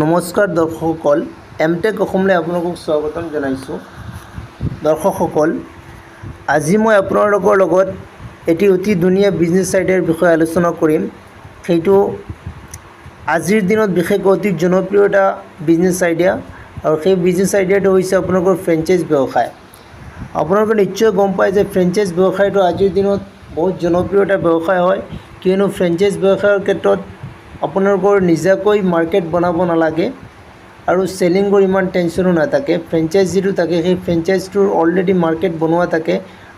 নমস্কাৰ দৰ্শকসকল, এমটেক অসমলৈ আপোনালোকক স্বাগতম জনাইছোঁ। দৰ্শকসকল, আজি মই আপোনালোকৰ লগত এটি অতি ধুনীয়া বিজনেছ আইডিয়াৰ বিষয়ে আলোচনা কৰিম। সেইটো আজিৰ দিনত বিশেষকৈ অতি জনপ্ৰিয় এটা বিজনেছ আইডিয়া, আৰু সেই বিজনেছ আইডিয়াটো হৈছে আপোনালোকৰ ফ্ৰেঞ্চাইজ ব্যৱসায়। আপোনালোকে নিশ্চয় গম পায় যে ফ্ৰেঞ্চাইজ ব্যৱসায়টো আজিৰ দিনত বহুত জনপ্ৰিয় এটা ব্যৱসায় হয়, কিয়নো ফ্ৰেঞ্চাইজ ব্যৱসায়ৰ ক্ষেত্ৰত আপোনালোকৰ নিজাকৈ মাৰ্কেট বনাব নালাগে আৰু চেলিঙৰ ইমান টেনশ্যনো নাথাকে। ফ্ৰেঞ্চাইজ যিটো থাকে সেই ফ্ৰেঞ্চাইজটোৰ অলৰেডি মাৰ্কেট বনোৱা থাকে।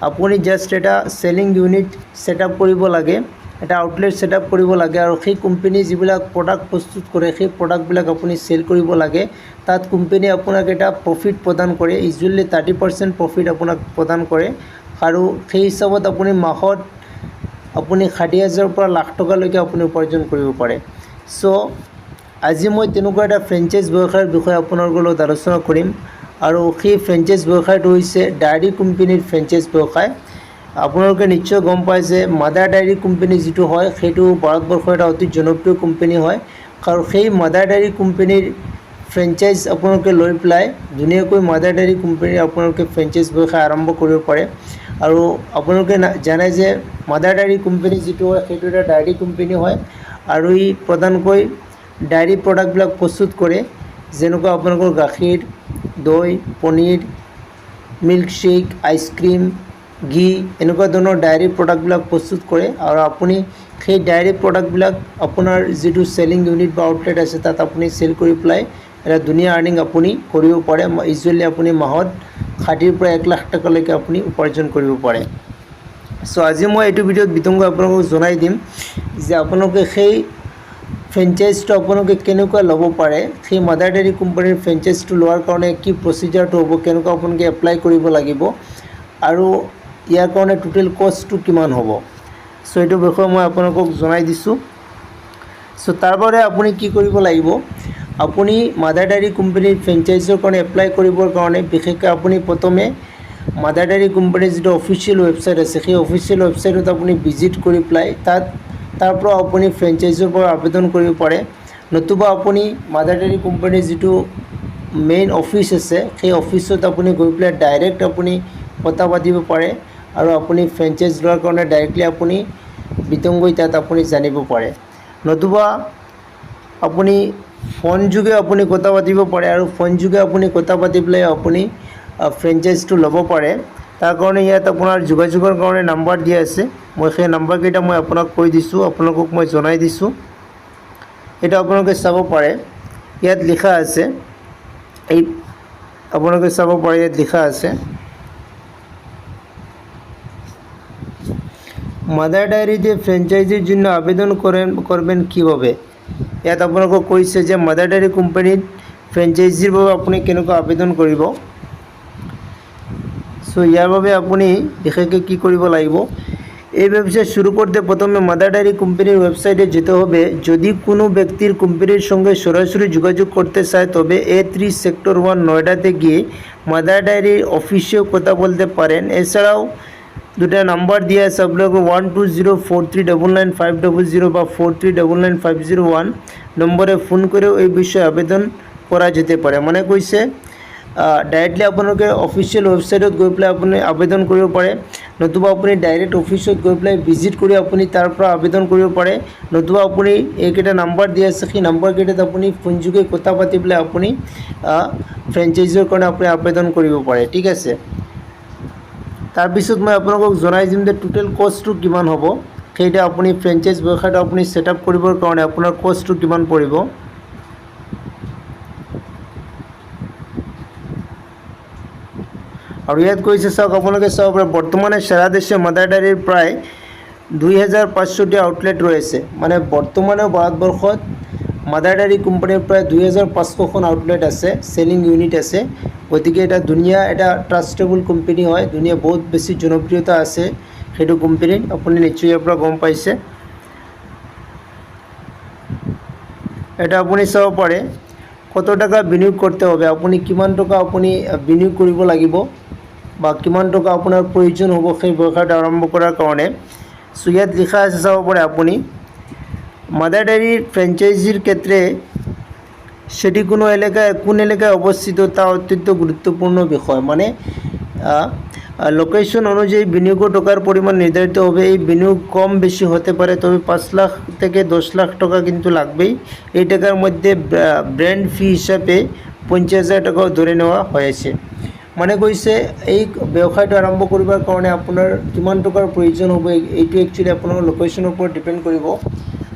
আপুনি জাষ্ট এটা চেলিং ইউনিট ছেটআপ কৰিব লাগে, এটা আউটলেট ছেটআপ কৰিব লাগে, আৰু সেই কোম্পানী যিবিলাক প্ৰডাক্ট প্ৰস্তুত কৰে সেই প্ৰডাক্টবিলাক আপুনি চেল কৰিব লাগে। তাত কোম্পানীয়ে আপোনাক এটা প্ৰফিট প্ৰদান কৰে, ইউজুৱেলি 30% প্ৰফিট আপোনাক প্ৰদান কৰে, আৰু সেই হিচাপত আপুনি মাহত আপুনি 60,000 পৰা লাখ টকালৈকে আপুনি উপাৰ্জন কৰিব পাৰে। চ' আজি মই তেনেকুৱা এটা ফ্ৰেঞ্চাইজ ব্যৱসায়ৰ বিষয়ে আপোনালোকৰ লগত আলোচনা কৰিম, আৰু সেই ফ্ৰেঞ্চাইজ ব্যৱসায়টো হৈছে ডায়েৰী কোম্পানীৰ ফ্ৰেঞ্চাইজ ব্যৱসায়। আপোনালোকে নিশ্চয় গম পায় যে মাদাৰ ডায়েৰী কোম্পানী যিটো হয় সেইটো ভাৰতবৰ্ষৰ এটা অতি জনপ্ৰিয় কোম্পানী হয়, আৰু সেই মাদাৰ ডায়েৰী কোম্পানীৰ ফ্ৰেঞ্চাইজ আপোনালোকে লৈ পেলাই ধুনীয়াকৈ মাদাৰ ডায়েৰী কোম্পানীৰ আপোনালোকে ফ্ৰেঞ্চাইজ ব্যৱসায় আৰম্ভ কৰিব পাৰে। আৰু আপোনালোকে জানে যে মাদাৰ ডায়েৰী কোম্পানী যিটো হয় সেইটো এটা ডায়েৰী কোম্পানী হয়, আৰু ই প্ৰধানকৈ ডায়েৰী প্ৰডাক্টবিলাক প্ৰস্তুত কৰে, যেনেকুৱা আপোনালোকৰ গাখীৰ, দৈ, পনীৰ, মিল্কশ্বেক, আইচক্ৰীম, ঘি, এনেকুৱা ধৰণৰ ডায়েৰী প্ৰডাক্টবিলাক প্ৰস্তুত কৰে। আৰু আপুনি সেই ডায়েৰী প্ৰডাক্টবিলাক আপোনাৰ যিটো চেলিং ইউনিট বা আউটলেট আছে তাত আপুনি চেল কৰি পেলাই এটা ধুনীয়া আৰ্নিং আপুনি কৰিব পাৰে। ইউজুৱেলি আপুনি মাহত 60 পৰা 1 লাখ টকালৈকে আপুনি উপাৰ্জন কৰিব পাৰে। চ' আজি মই এইটো ভিডিঅ'ত বিতংকৈ আপোনালোকক জনাই দিম যে আপোনালোকে সেই ফ্ৰেঞ্চাইজটো আপোনালোকে কেনেকুৱা ল'ব পাৰে, সেই মাদাৰ ডেইৰী কোম্পানীৰ ফ্ৰেঞ্চাইজটো লোৱাৰ কাৰণে কি প্ৰচিজাৰটো হ'ব, কেনেকুৱা আপোনালোকে এপ্লাই কৰিব লাগিব, আৰু ইয়াৰ কাৰণে টোটেল কষ্টটো কিমান হ'ব। চ' এইটো বিষয়ে মই আপোনালোকক জনাই দিছোঁ। চ' তাৰ বাবে আপুনি কি কৰিব লাগিব, আপুনি মাদাৰ ডেইৰী কোম্পানীৰ ফ্ৰেঞ্চাইজৰ কাৰণে এপ্লাই কৰিবৰ কাৰণে বিশেষকৈ আপুনি প্ৰথমে মাদাৰ ডেইৰী কোম্পানীৰ যিটো অফিচিয়েল ৱেবছাইট আছে সেই অফিচিয়েল ৱেবছাইটত আপুনি ভিজিট কৰি পেলাই তাৰ পৰা আপুনি ফ্ৰেঞ্চাইজৰ পৰা আবেদন কৰিব পাৰে, নতুবা আপুনি মাদাৰ ডেইৰী কোম্পানীৰ যিটো মেইন অফিচ আছে সেই অফিচত আপুনি গৈ পেলাই ডাইৰেক্ট আপুনি কথা পাতিব পাৰে, আৰু আপুনি ফ্ৰেঞ্চাইজ লোৱাৰ কাৰণে ডাইৰেক্টলি আপুনি বিতংকৈ তাত আপুনি জানিব পাৰে, নতুবা আপুনি ফোন যোগে আপুনি কথা পাতিব পাৰে, আৰু ফোন যোগে আপুনি কথা পাতি পেলাই আপুনি ফ্ৰেঞ্চাইজটো ল'ব পাৰে। তাৰ কাৰণে ইয়াত আপোনাৰ যোগাযোগৰ কাৰণে নাম্বাৰ দিয়া আছে, মই সেই নাম্বাৰকেইটা মই আপোনাক কৈ দিছোঁ, আপোনালোকক মই জনাই দিছোঁ। এইটো আপোনালোকে চাব পাৰে, ইয়াত লিখা আছে, এই আপোনালোকে চাব পাৰে ইয়াত লিখা আছে মাদাৰ ডায়েৰিতে ফ্ৰ্যাঞ্চাইজিৰ জন্য আবেদন কৰবেন কীভাবে। ইয়াত আপোনালোকক কৈছে যে মাদাৰ ডায়েৰী কোম্পানীত ফ্ৰেঞ্চাইজিৰ বাবে আপুনি কেনেকৈ আবেদন কৰিব। চ' ইয়াৰ বাবে আপুনি বিশেষকৈ কি কৰিব লাগিব, এই ব্যবসা শুরু করতে প্রথমে মাদার ডায়েরি কোম্পানির ওয়েবসাইটে যেতে হবে। যদি কোনো ব্যক্তির কোম্পানির সঙ্গে সরাসরি যোগাযোগ করতে চায় তবে A3 সেক্টর 1 নয়ডাতে গিয়ে মাদার ডায়েরির অফিসেও কথা বলতে পারেন। এছাড়াও দুটা নাম্বার দিয়ে আছে আপনাকে 1204399500 বা 43995001 নম্বরে ফোন করেও এই বিষয়ে আবেদন করা যেতে পারে। মানে কৈছে ডাইৰেক্টলি আপোনালোকে অফিচিয়েল ৱেবছাইটত গৈ পেলাই আপুনি আবেদন কৰিব পাৰে, নতুবা আপুনি ডাইৰেক্ট অফিচত গৈ পেলাই ভিজিট কৰি আপুনি তাৰ পৰা আবেদন কৰিব পাৰে, নতুবা আপুনি এইকেইটা নাম্বাৰ দিয়া আছে সেই নাম্বাৰকেইটাত আপুনি ফোনযোগে কথা পাতি পেলাই আপুনি ফ্ৰেঞ্চাইজিৰ কাৰণে আপুনি আবেদন কৰিব পাৰে। ঠিক আছে, তাৰপিছত মই আপোনালোকক জনাই দিম যে টোটেল কষ্টটো কিমান হ'ব, সেইটা আপুনি ফ্ৰেঞ্চাইজ ব্যৱসায়টো আপুনি ছেটআপ কৰিবৰ কাৰণে আপোনাৰ কষ্টটো কিমান পৰিব। আৰু ইয়াত কৈছে চাওক, আপোনালোকে চাব পাৰে বৰ্তমানে সাৰা দেশে মাদাৰ ডায়েৰীৰ প্ৰায় 2500টি আউটলেট ৰয়েছে। মানে বৰ্তমানে ভাৰতবৰ্ষত মাদাৰ ডায়েৰী কোম্পানীৰ প্ৰায় 2500খন আউটলেট আছে, চেলিং ইউনিট আছে। গতিকে এটা ধুনীয়া এটা ট্ৰাষ্টেবল কোম্পানী হয়, ধুনীয়া বহুত বেছি জনপ্ৰিয়তা আছে সেইটো কোম্পানীত, আপুনি নিশ্চয় ইয়াৰ পৰা গম পাইছে। এটা আপুনি চাব পাৰে কত টাকা বিনিয়োগ কৰতে হবে, আপুনি কিমান টকা আপুনি বিনিয়োগ কৰিব লাগিব বা কিমান টকা আপোনাৰ প্ৰয়োজন হ'ব সেই ব্যৱসায়টো আৰম্ভ কৰাৰ কাৰণে। সো ইয়াত লিখা আছে চাব পাৰে আপুনি মাদার ডায়েরির ফ্র্যাঞ্চাইজির ক্ষেত্রে সেটি কোন এলাকায় অবস্থিত তা অত্যন্ত গুরুত্বপূর্ণ বিষয়। মানে লোকেশন অনুযায়ী বিনিয়োগ টাকার পরিমাণ নির্ধারিত হবে। এই বিনিয়োগ কম বেশি হতে পারে, তবে 5 লাখ থেকে 10 লাখ টাকা কিন্তু লাগবেই। এই টাকার মধ্যে ব্র্যান্ড ফি হিসাবে 50,000 টাকাও ধরে নেওয়া হয়েছে। মানে কৈছে এই ব্যৱসায়টো আৰম্ভ কৰিবৰ কাৰণে আপোনাৰ কিমান টকাৰ প্ৰয়োজন হ'ব, এইটো একচুৱেলি আপোনাৰ লোকেশ্যনৰ ওপৰত ডিপেণ্ড কৰিব।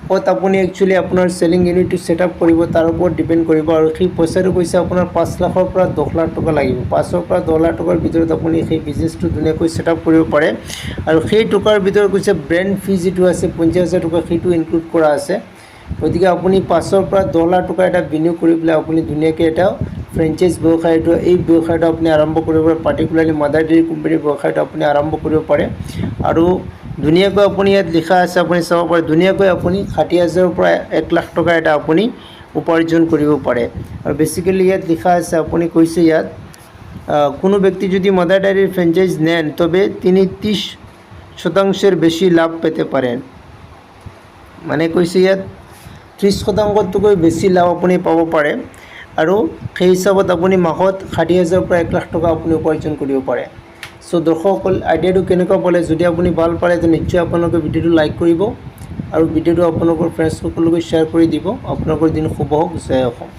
ক'ত আপুনি একচুৱেলি আপোনাৰ চেলিং ইউনিটটো ছেট আপ কৰিব তাৰ ওপৰত ডিপেণ্ড কৰিব। আৰু সেই পইচাটো কৈছে আপোনাৰ 5 লাখৰ পৰা 10 লাখ টকা লাগিব। 5ৰ পৰা 10 লাখ টকাৰ ভিতৰত আপুনি সেই বিজনেছটো ধুনীয়াকৈ ছেট আপ কৰিব পাৰে। আৰু সেই টকাৰ ভিতৰত কৈছে ব্ৰেণ্ড ফি যিটো আছে 50,000 টকা, সেইটো ইনক্লুড কৰা আছে। গতিকে আপুনি 5ৰ পৰা 10 লাখ টকা এটা বিনিয়োগ কৰি পেলাই আপুনি ধুনীয়াকৈ এটা ফ্ৰেঞ্চাইজ ব্যৱসায়টো এই ব্যৱসায়টো আপুনি আৰম্ভ কৰিব পাৰে। পাৰ্টিকুলাৰলি মাদাৰ ডেইৰী কোম্পানীৰ ব্যৱসায়টো আপুনি আৰম্ভ কৰিব পাৰে। আৰু ধুনীয়াকৈ আপুনি ইয়াত লিখা আছে, আপুনি চাব পাৰে ধুনীয়াকৈ আপুনি 60,000ৰ পৰা 1 লাখ টকা এটা আপুনি উপাৰ্জন কৰিব পাৰে। আৰু বেচিকেলি ইয়াত লিখা আছে, আপুনি কৈছে ইয়াত কোনো ব্যক্তি যদি মাদার ডেয়ারির ফ্র্যাঞ্চাইজ নেন তবে তিনি 30% বেশি লাভ পেতে পারেন। মানে কৈছে ইয়াত 30%তকৈ বেছি লাভ আপুনি পাব পাৰে। আৰু সেই হিচাপত আপুনি মাহত 60,000 পৰা 1 লাখ টকা আপুনি উপাৰ্জন কৰিব পাৰে। সো দৰ্শকসকল, আইডিয়াটো কেনেকুৱা পালে? যদি আপুনি ভাল পালে তো নিশ্চয় আপোনালোকে ভিডিঅ'টো লাইক কৰিব আৰু ভিডিঅ'টো আপোনালোকৰ ফ্ৰেণ্ডসকললৈ শ্বেয়াৰ কৰি দিব। আপোনালোকৰ দিন শুভ হওক। জয় অসম।